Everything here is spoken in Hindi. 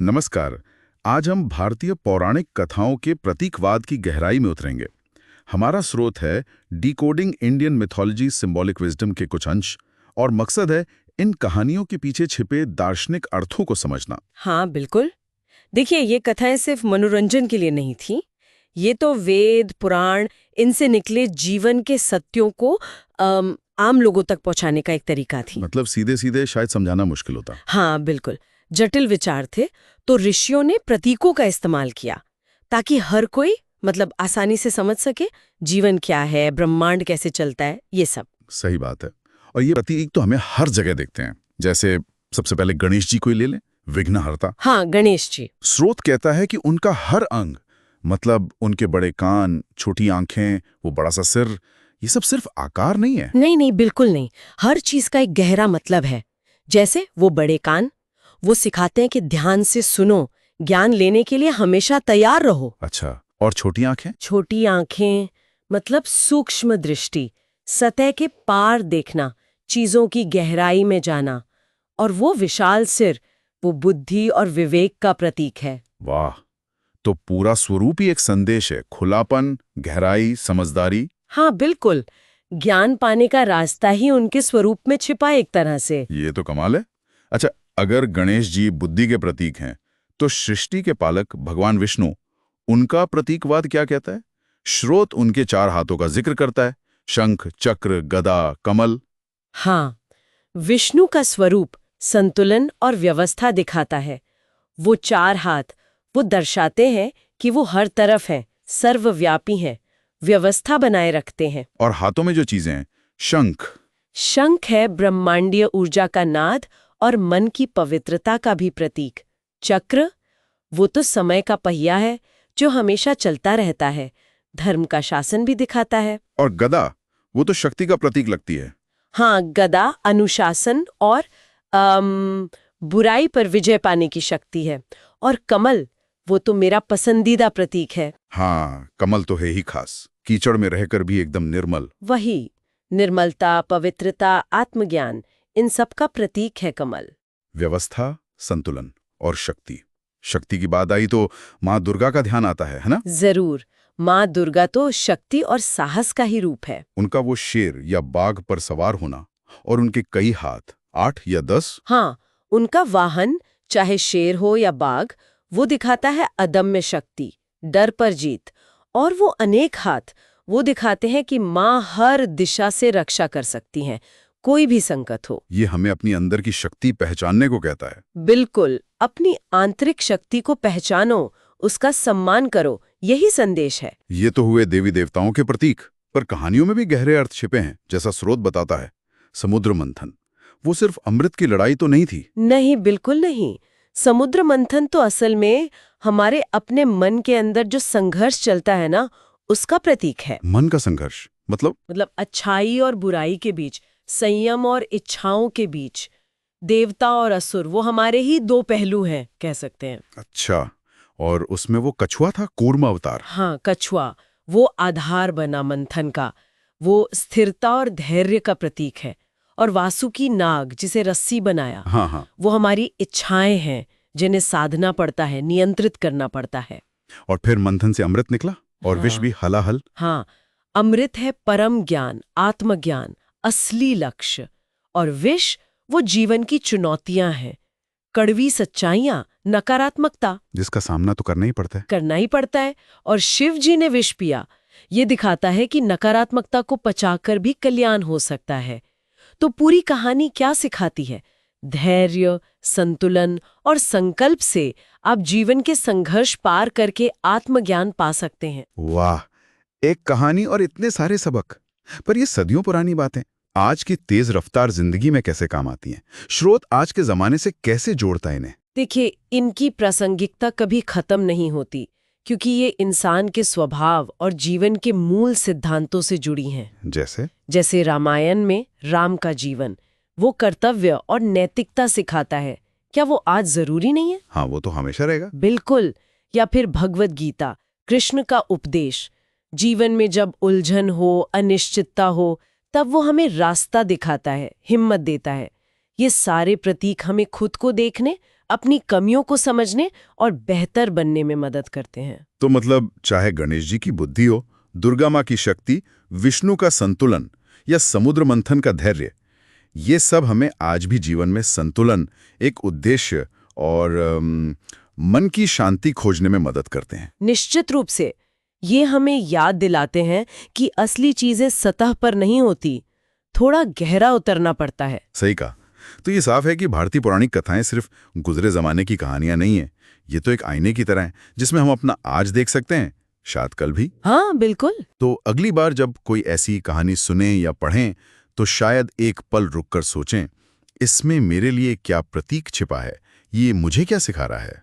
नमस्कार। आज हम भारतीय पौराणिक कथाओं के प्रतीकवाद की गहराई में उतरेंगे। हमारा स्रोत है decoding Indian mythology symbolic wisdom के कुछ अंश, और मकसद है इन कहानियों के पीछे छिपे दार्शनिक अर्थों को समझना। हाँ बिल्कुल। देखिए, ये कथाएं सिर्फ मनोरंजन के लिए नहीं थी। ये तो वेद पुराण इनसे निकले जीवन के सत्यों को आम लोगों तक पहुंचाने का एक तरीका थी। मतलब सीधे सीधे शायद समझाना मुश्किल होता। हाँ बिल्कुल। जटिल विचार थे तो ऋषियों ने प्रतीकों का इस्तेमाल किया ताकि हर कोई आसानी से समझ सके जीवन क्या है, ब्रह्मांड कैसे चलता है, ये सब। सही बात है। और ये प्रतीक तो हमें हर जगह देखते हैं। जैसे सबसे पहले गणेश जी को ही ले लें, विघ्नहर्ता। हाँ, गणेश जी। स्रोत कहता है कि उनका हर अंग, मतलब उनके बड़े कान, छोटी आंखें, वो बड़ा सा सिर, ये सब सिर्फ आकार नहीं है। नहीं नहीं, बिल्कुल नहीं। हर चीज का एक गहरा मतलब है। जैसे वो बड़े कान, वो सिखाते हैं कि ध्यान से सुनो, ज्ञान लेने के लिए हमेशा तैयार रहो। अच्छा, और छोटी आंखें? छोटी आंखें मतलब सूक्ष्म दृष्टि, सतह के पार देखना, चीजों की गहराई में जाना। और वो विशाल सिर, वो बुद्धि और विवेक का प्रतीक है। वाह, तो पूरा स्वरूप ही एक संदेश है, खुलापन, गहराई, समझदारी। हाँ बिल्कुल। ज्ञान पाने का रास्ता ही उनके स्वरूप में छिपा है एक तरह से। ये तो कमाल है। अच्छा, अगर गणेश जी बुद्धि के प्रतीक हैं, तो सृष्टि के पालक भगवान विष्णु, उनका प्रतीकवाद क्या कहता है? स्रोत उनके 4 हाथों का जिक्र करता है, शंख, चक्र, गदा, कमल। हाँ, विष्णु का स्वरूप संतुलन और व्यवस्था दिखाता है। वो 4 हाथ, वो दर्शाते हैं कि वो हर तरफ हैं, सर्वव्यापी हैं, व्यवस्था बनाए रखते हैं। और हाथों में जो चीजें हैं, शंख। शंख है ब्रह्मांडीय ऊर्जा का नाद और मन की पवित्रता का भी प्रतीक। चक्र, वो तो समय का पहिया है जो हमेशा चलता रहता है, धर्म का शासन भी दिखाता है। और गदा, वो तो शक्ति का प्रतीक लगती है। हाँ, गदा अनुशासन और बुराई पर विजय पाने की शक्ति है। और कमल, वो तो मेरा पसंदीदा प्रतीक है। हाँ, कमल तो है ही खास, कीचड़ में रहकर भी एकदम निर्मल। वही, निर्मलता, पवित्रता, आत्मज्ञान, इन सब का प्रतीक है कमल। व्यवस्था, संतुलन और शक्ति। शक्ति की बात आई तो माँ दुर्गा का ध्यान आता है ना? जरूर। माँ दुर्गा तो शक्ति और साहस का ही रूप है। उनका वो शेर या बाघ पर सवार होना, और उनके कई हाथ, 8 या 10। हाँ, उनका वाहन चाहे शेर हो या बाघ, वो दिखाता है अदम्य शक्ति, डर पर जीत। और वो अनेक हाथ, वो दिखाते हैं कि माँ हर दिशा से रक्षा कर सकती हैं, कोई भी संकट हो। ये हमें अपनी अंदर की शक्ति पहचानने को कहता है। बिल्कुल, अपनी आंतरिक शक्ति को पहचानो, उसका सम्मान करो, यही संदेश है। ये तो हुए देवी देवताओं के प्रतीक, पर कहानियों में भी गहरे अर्थ छिपे हैं। जैसा स्रोत बताता है, समुद्र मंथन, वो सिर्फ अमृत की लड़ाई तो नहीं थी। नहीं, बिल्कुल नहीं। समुद्र मंथन तो असल में हमारे अपने मन के अंदर जो संघर्ष चलता है ना, उसका प्रतीक है। मन का संघर्ष मतलब? अच्छाई और बुराई के बीच, संयम और इच्छाओं के बीच। देवता और असुर, वो हमारे ही 2 पहलू हैं, कह सकते हैं। अच्छा, और उसमें वो कछुआ था, कूर्म अवतार। हाँ, कछुआ, वो आधार बना मंथन का, वो स्थिरता और धैर्य का प्रतीक है। और वासुकी नाग, जिसे रस्सी बनाया, हाँ हाँ। वो हमारी इच्छाएं हैं जिन्हें साधना पड़ता है, नियंत्रित करना पड़ता है। और फिर मंथन से अमृत निकला, और विष भी हलाहल। हाँ, अमृत है परम ज्ञान, आत्मज्ञान, असली लक्ष्य। और विष, वो जीवन की चुनौतियां हैं, कड़वी सच्चाइयां, नकारात्मकता, जिसका सामना तो करना ही पड़ता है। करना ही पड़ता है। और शिव जी ने विष पिया, ये दिखाता है कि नकारात्मकता को पचाकर भी कल्याण हो सकता है। तो पूरी कहानी क्या सिखाती है? धैर्य, संतुलन और संकल्प से आप जीवन के संघर्ष पार करके आत्मज्ञान पा सकते हैं। वाह, एक कहानी और इतने सारे सबक। पर ये सदियों पुरानी बातें आज की तेज रफ्तार जिंदगी में कैसे काम आती हैं? स्रोत आज के जमाने से कैसे जोड़ता है इन्हें? देखिए, इनकी प्रासंगिकता कभी खत्म नहीं होती, क्योंकि ये इंसान के स्वभाव और जीवन के मूल सिद्धांतों से जुड़ी हैं। जैसे रामायण में राम का जीवन, वो कर्तव्य और नैतिकता सिखाता है। क्या वो आज जरूरी नहीं है? हाँ, वो तो हमेशा रहेगा। बिल्कुल। या फिर भगवत गीता, कृष्ण का उपदेश, जीवन में जब उलझन हो, अनिश्चितता हो, तब वो हमें रास्ता दिखाता है, हिम्मत देता है। ये सारे प्रतीक हमें खुद को देखने, अपनी कमियों को समझने और बेहतर बनने में मदद करते हैं। तो मतलब चाहे गणेश जी की बुद्धि हो, दुर्गा माँ की शक्ति, विष्णु का संतुलन या समुद्र मंथन का धैर्य, ये सब हमें आज भी जीवन में संतुलन, एक उद्देश्य और मन की शांति खोजने में मदद करते हैं। निश्चित रूप से ये हमें याद दिलाते हैं कि असली चीजें सतह पर नहीं होती, थोड़ा गहरा उतरना पड़ता है। सही कहा। तो ये साफ है कि भारतीय पौराणिक कथाएं सिर्फ गुजरे जमाने की कहानियां नहीं हैं। ये तो एक आईने की तरह है जिसमें हम अपना आज देख सकते हैं, शायद कल भी। हाँ, बिल्कुल। तो अगली बार जब कोई ऐसी कहानी सुने या पढ़ें तो शायद एक पल रुककर सोचें, इसमें मेरे लिए क्या प्रतीक छिपा है, ये मुझे क्या सिखा रहा है।